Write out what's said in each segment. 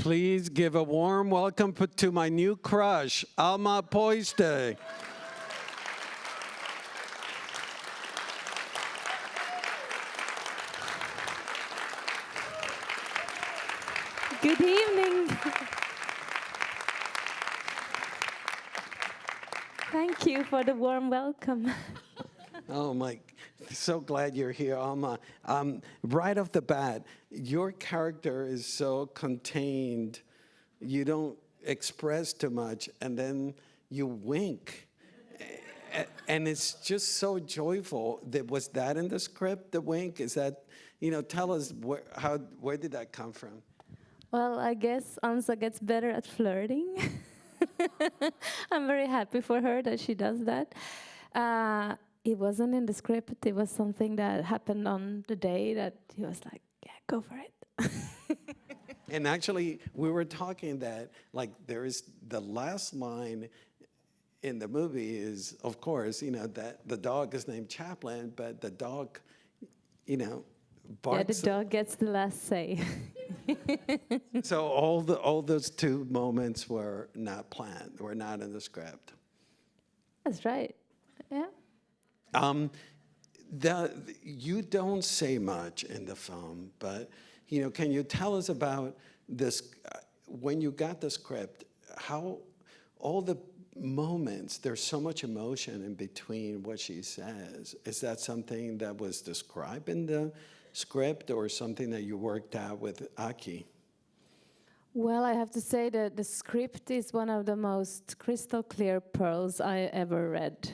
Please give a warm welcome to my new crush, Alma Pöysti. Good evening. Thank you for the warm welcome. Oh my, so glad you're here, Alma. Right off the bat, your character is so contained. You don't express too much, and then you wink. And it's just so joyful. Was that in the script, the wink? Is that, tell us where did that come from? Well, I guess Ansa gets better at flirting. I'm very happy for her that she does that. It wasn't in the script. It was something that happened on the day that he was like, yeah, go for it. And actually, we were talking that, there is the last line in the movie is, of course, that the dog is named Chaplin, but the dog, barks. Yeah, the dog gets the last say. So all those two moments were not planned, were not in the script. That's right. Yeah. You don't say much in the film, but can you tell us about this? When you got the script, how all the moments, there's so much emotion in between what she says. Is that something that was described in the script, or something that you worked out with Aki? Well, I have to say that the script is one of the most crystal clear pearls I ever read.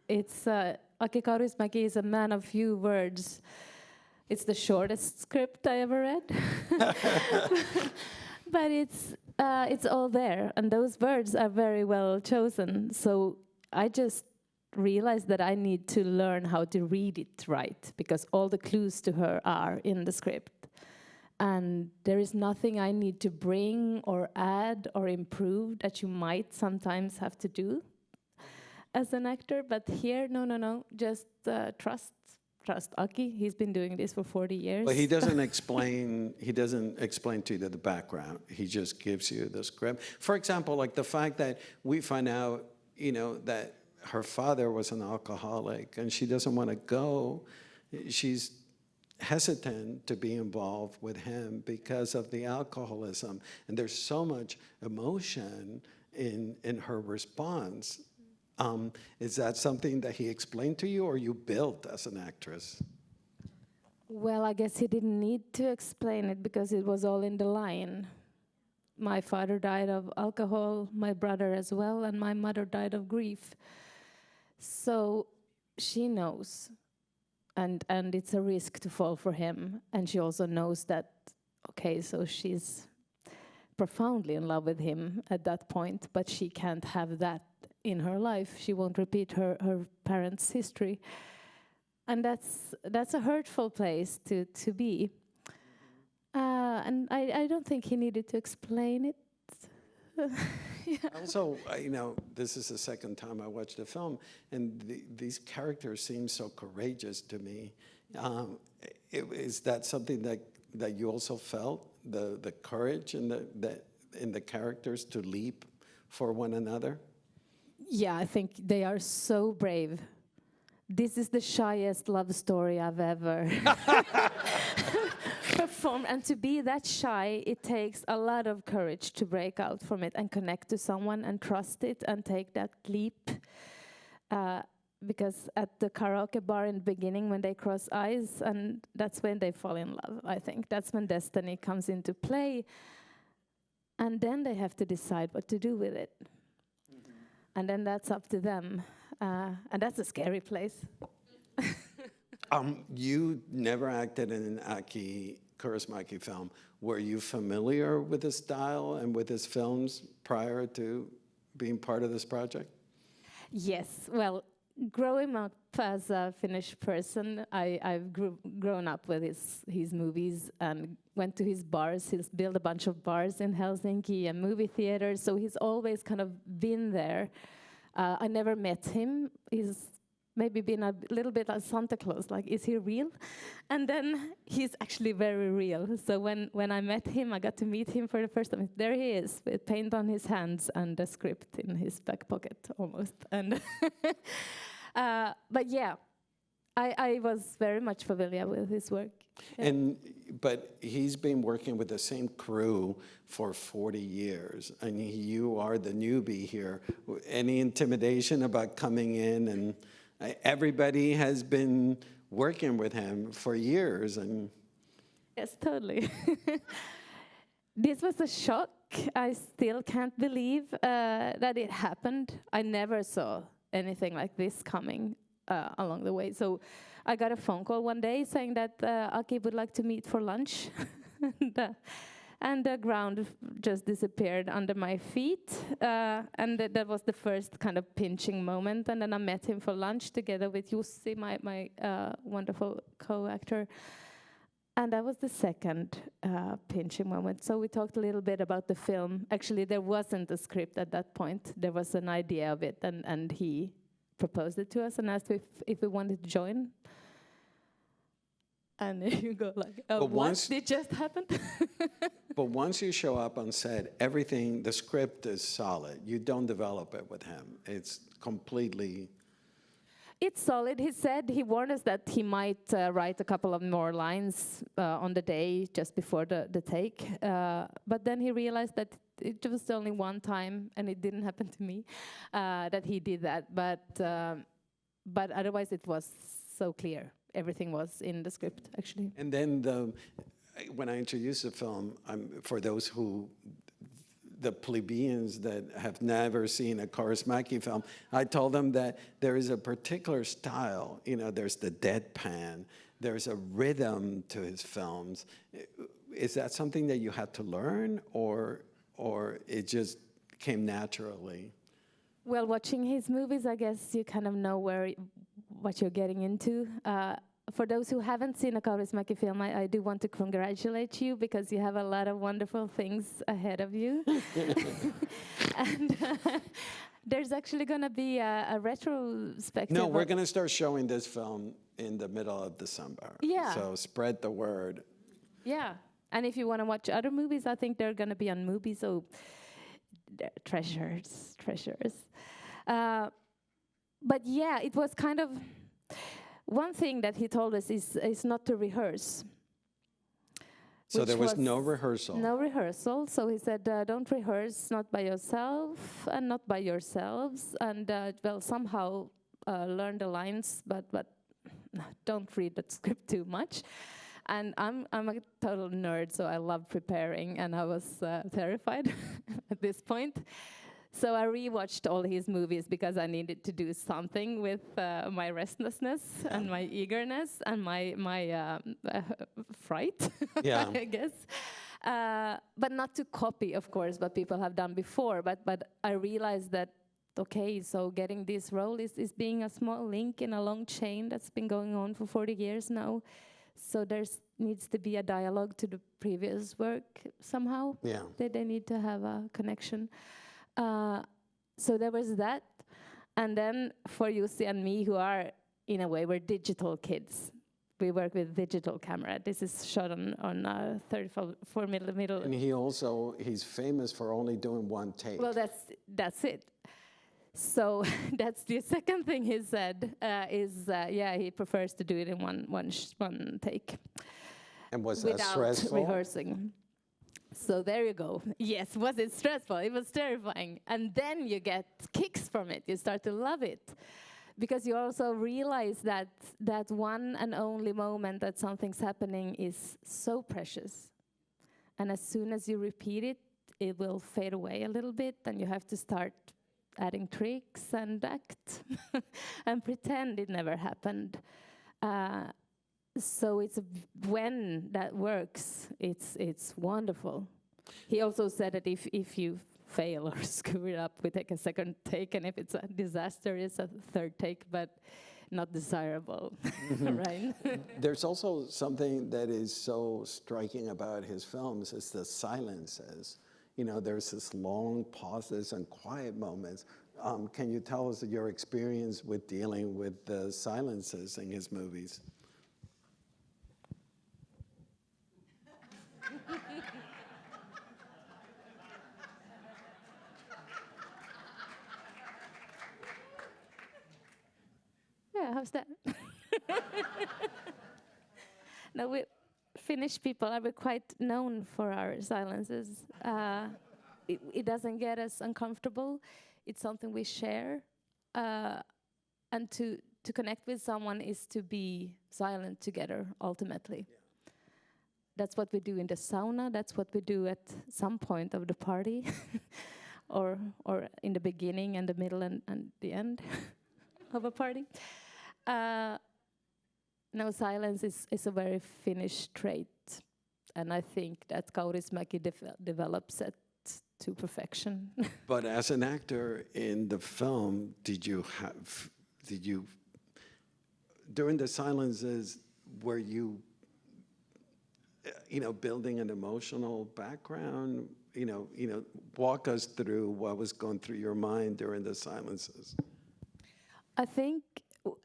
It's Aki Kaurismäki is a man of few words. It's the shortest script I ever read. But it's all there, and those words are very well chosen. So I just realized that I need to learn how to read it right, because all the clues to her are in the script. And there is nothing I need to bring or add or improve that you might sometimes have to do as an actor. But here, no, just trust Aki. He's been doing this for 40 years. But he doesn't explain. He doesn't explain to you the background. He just gives you the script. For example, like the fact that we find out, that her father was an alcoholic, and she doesn't want to go. She's hesitant to be involved with him because of the alcoholism. And there's so much emotion in her response. Is that something that he explained to you, or you built as an actress? Well, I guess he didn't need to explain it because it was all in the line. My father died of alcohol, my brother as well, and my mother died of grief. So she knows, and it's a risk to fall for him. And she also knows that, okay, so she's profoundly in love with him at that point, but she can't have that in her life. She won't repeat her parents' history. And that's a hurtful place to be. And I don't think he needed to explain it. Yeah. Also, this is the second time I watched the film, and these characters seem so courageous to me. Is that something that you also felt, the courage in the characters to leap for one another? Yeah, I think they are so brave. This is the shyest love story I've ever performed. And to be that shy, it takes a lot of courage to break out from it and connect to someone and trust it and take that leap. Because at the karaoke bar in the beginning, when they cross eyes, and that's when they fall in love, I think. That's when destiny comes into play. And then they have to decide what to do with it. And then that's up to them. And that's a scary place. You never acted in an Aki Kaurismäki film. Were you familiar with his style and with his films prior to being part of this project? Yes. Well, growing up as a Finnish person, I've grown up with his movies and went to his bars. He's built a bunch of bars in Helsinki and movie theaters, so he's always kind of been there. I never met him. He's maybe been a little bit like Santa Claus, like, is he real? And then he's actually very real. So when I met him, I got to meet him for the first time. There he is, with paint on his hands and a script in his back pocket, almost. And but yeah, I was very much familiar with his work. Yeah. But he's been working with the same crew for 40 years, and you are the newbie here. Any intimidation about coming in? And everybody has been working with him for years. And Yes, totally. This was a shock. I still can't believe that it happened. I never saw anything like this coming along the way. So I got a phone call one day saying that Aki would like to meet for lunch. And the ground just disappeared under my feet. And that was the first kind of pinching moment. And then I met him for lunch together with Jussi, my wonderful co-actor. And that was the second pinching moment. So we talked a little bit about the film. Actually, there wasn't a script at that point. There was an idea of it, and he proposed it to us and asked if we wanted to join. And you go like, what did just happen? But once you show up on set, everything, the script is solid. You don't develop it with him. It's completely... It's solid. He said, he warned us that he might write a couple of more lines on the day just before the take. But then he realized that it was only one time, and it didn't happen to me, that he did that. But otherwise it was so clear. Everything was in the script, actually. And then when I introduced the film, for those who, the plebeians that have never seen a Kaurismäki film, I told them that there is a particular style. You know, there's the deadpan, there's a rhythm to his films. Is that something that you had to learn, or it just came naturally? Well, watching his movies, I guess you kind of know what you're getting into. For those who haven't seen a Kaurismäki film, I do want to congratulate you, because you have a lot of wonderful things ahead of you. And there's actually going to be a retrospective. No, we're going to start showing this film in the middle of December. Yeah. So spread the word. Yeah. And if you want to watch other movies, I think they're going to be on Mubi, so treasures. But yeah, it was kind of... One thing that he told us is not to rehearse. So there was no rehearsal? No rehearsal. So he said, don't rehearse, not by yourself and not by yourselves. And, well, somehow learn the lines, but don't read the script too much. And I'm a total nerd, so I love preparing, and I was terrified at this point. So I rewatched all his movies because I needed to do something with my restlessness and my eagerness and my fright, yeah. I guess. But not to copy, of course, what people have done before. But I realized that, okay, so getting this role is being a small link in a long chain that's been going on for 40 years now. So there needs to be a dialogue to the previous work somehow. Yeah. They need to have a connection. So there was that. And then for Jussi and me, who are, in a way, we're digital kids. We work with digital camera. This is shot on 34 millimeter. And he's famous for only doing one take. Well, that's it. So that's the second thing he said, yeah, he prefers to do it in one take. And was that without stressful? Rehearsing. So there you go. Yes, was it stressful? It was terrifying. And then you get kicks from it. You start to love it. Because you also realize that one and only moment that something's happening is so precious. And as soon as you repeat it, it will fade away a little bit, and you have to start adding tricks and act and pretend it never happened. So when that works, it's wonderful. He also said that if you fail or screw it up, we take a second take, and if it's a disaster, it's a third take, but not desirable, right? There's also something that is so striking about his films is the silences. You know, there's this long pauses and quiet moments. can you tell us your experience with dealing with the silences in his movies? Yeah, how's that? No, we Finnish people are quite known for our silences. It doesn't get us uncomfortable. It's something we share. And to connect with someone is to be silent together, ultimately. That's what we do in the sauna. That's what we do at some point of the party, or in the beginning and the middle and the end of a party. No, silence is a very Finnish trait, and I think that Kaurismäki develops it to perfection. But as an actor in the film, did you during the silences, were you building an emotional background? Walk us through what was going through your mind during the silences. I think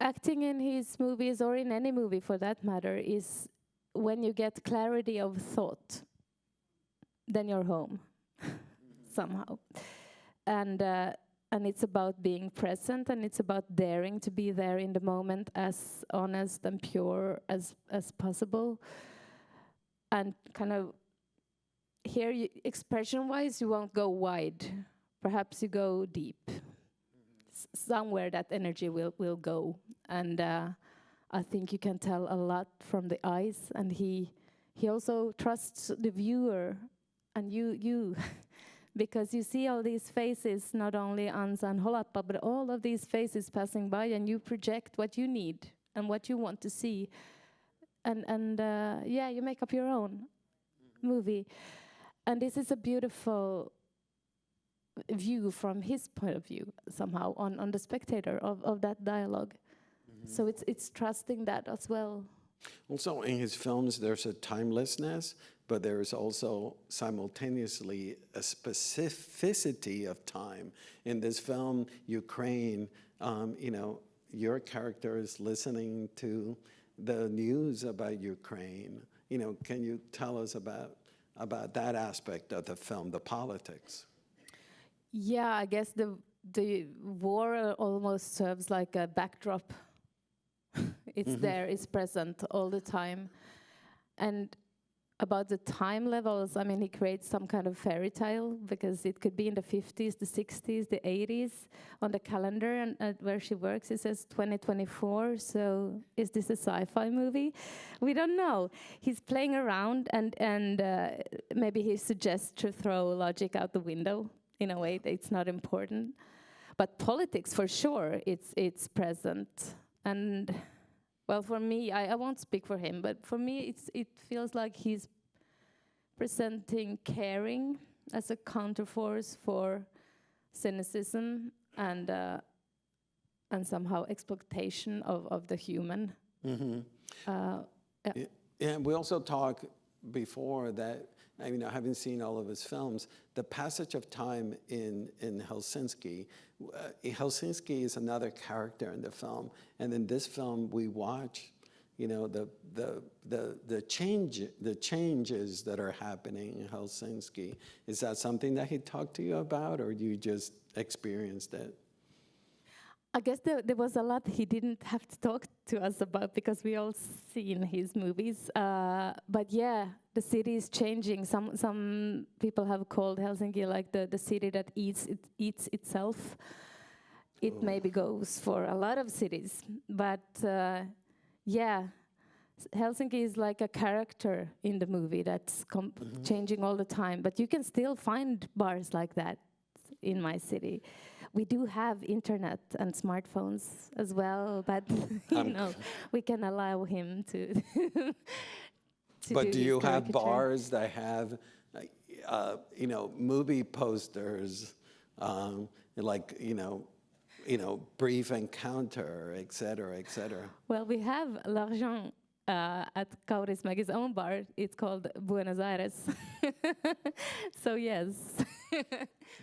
acting in his movies, or in any movie for that matter, is when you get clarity of thought, then you're home somehow. And it's about being present, and it's about daring to be there in the moment, as honest and pure as possible. And kind of here, expression-wise, you won't go wide. Perhaps you go deep. Somewhere that energy will go. And I think you can tell a lot from the eyes. And he also trusts the viewer and you because you see all these faces, not only Ansa and Holappa, but all of these faces passing by, and you project what you need and what you want to see. And you make up your own movie. And this is a beautiful view from his point of view, somehow, on the spectator of that dialogue. Mm-hmm. So it's trusting that as well. Also, in his films, there's a timelessness, but there's also simultaneously a specificity of time. In this film, Ukraine, your character is listening to the news about Ukraine. Can you tell us about that aspect of the film, the politics? Yeah, I guess the war almost serves like a backdrop. It's mm-hmm. there, it's present all the time. And about the time levels, I mean, he creates some kind of fairy tale, because it could be in the 50s, the 60s, the 80s. On the calendar and where she works, it says 2024. So is this a sci-fi movie? We don't know. He's playing around, and maybe he suggests to throw logic out the window. In a way, it's not important. But politics, for sure, it's present. And, well, for me, I won't speak for him, but for me, it feels like he's presenting caring as a counterforce for cynicism and somehow exploitation of the human. Mm-hmm. Yeah, we also talked before that, having seen all of his films, the passage of time in Helsinki. Helsinki is another character in the film, and in this film we watch, the changes that are happening in Helsinki. Is that something that he talked to you about, or you just experienced it? I guess there was a lot he didn't have to talk to us about, because we all seen his movies. But yeah, the city is changing. Some people have called Helsinki like the city that eats itself. It maybe goes for a lot of cities, but Helsinki is like a character in the movie that's mm-hmm. changing all the time. But you can still find bars like that in my city. We do have internet and smartphones as well, but we can allow him to. But do you have bars that have, movie posters, brief encounter, et cetera, et cetera? Well, we have L'Argent at Kaurismäki's own bar. It's called Buenos Aires. So yes.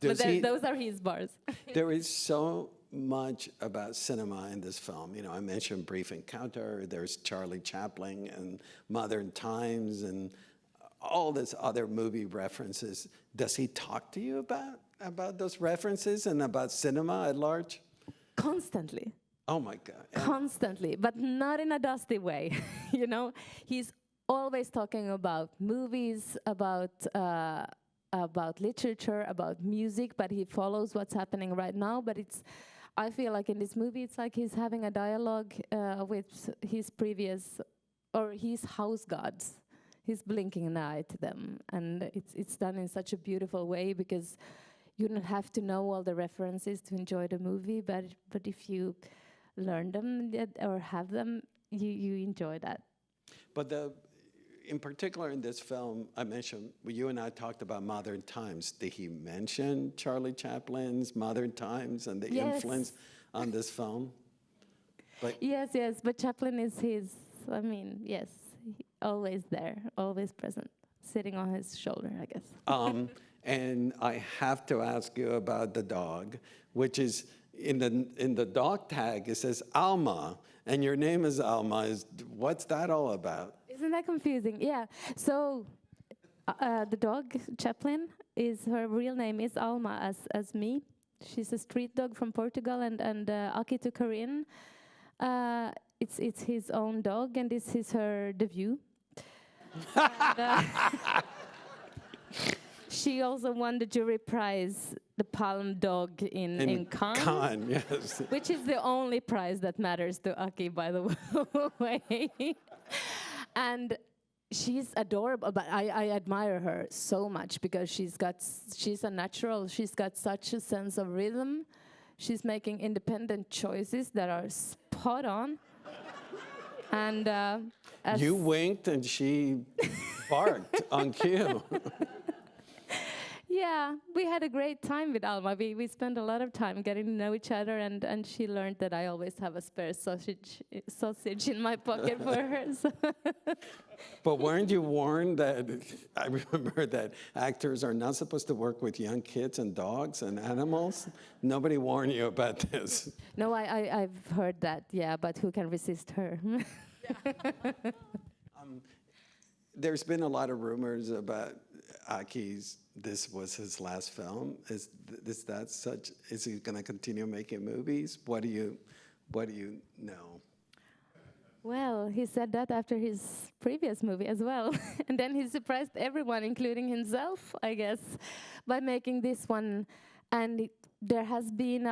Does he- Those are his bars. There is so much about cinema in this film. You know, I mentioned Brief Encounter, there's Charlie Chaplin and Modern Times and all this other movie references. Does he talk to you about those references and about cinema at large? Constantly. Oh my God. Constantly, but not in a dusty way. You know, he's always talking about movies, about literature, about music, but he follows what's happening right now. But I feel like in this movie, it's like he's having a dialogue with his previous, or his house gods. He's blinking an eye to them, and it's done in such a beautiful way, because you don't have to know all the references to enjoy the movie, but if you learn them or have them, you enjoy that. But in particular in this film, I mentioned, you and I talked about Modern Times. Did he mention Charlie Chaplin's Modern Times and the influence on this film? Yes, but Chaplin is yes, always there, always present, sitting on his shoulder, I guess. And I have to ask you about the dog, which is in the dog tag, it says Alma, and your name is Alma. What's that all about? Isn't that confusing? Yeah. So the dog, Chaplin, her real name is Alma, as me. She's a street dog from Portugal, and Aki took her in. It's his own dog, and this is her debut. And, she also won the jury prize, the Palm Dog in Cannes. Cannes, yes. Which is the only prize that matters to Aki, by the way. And she's adorable, but I admire her so much, because she's a natural. She's got such a sense of rhythm. She's making independent choices that are spot on. And you winked and she barked on cue. Yeah, we had a great time with Alma. We spent a lot of time getting to know each other, and she learned that I always have a spare sausage in my pocket for her. So. But weren't you warned that, I remember that actors are not supposed to work with young kids and dogs and animals? Nobody warned you about this. No, I've heard that, yeah, but who can resist her? There's been a lot of rumors about Aki's, this was his last film. Is he going to continue making movies? What do you know? Well, he said that after his previous movie as well. And then he surprised everyone, including himself, I guess, by making this one. And there has been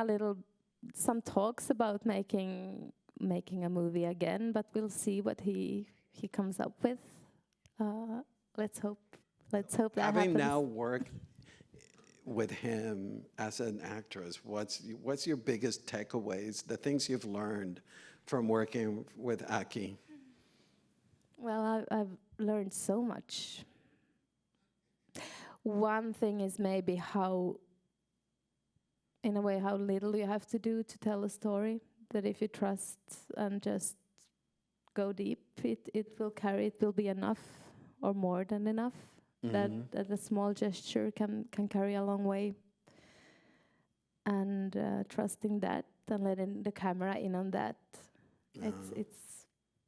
some talks about making a movie again, but we'll see what he comes up with. Let's hope that happens. Having now worked with him as an actress, what's your biggest takeaways, the things you've learned from working with Aki? Well, I've learned so much. One thing is maybe how little you have to do to tell a story, that if you trust and just go deep, it will be enough or more than enough. Mm-hmm. That a small gesture can carry a long way. And trusting that and letting the camera in on that, it's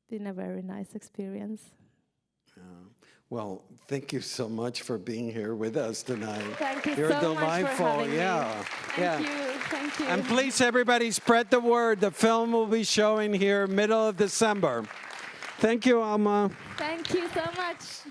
been a very nice experience. Well, thank you so much for being here with us tonight. Thank you You're so delightful. much for having Yeah. me. Thank you. And please, everybody, spread the word. The film will be showing here middle of December. Thank you, Alma. Thank you so much.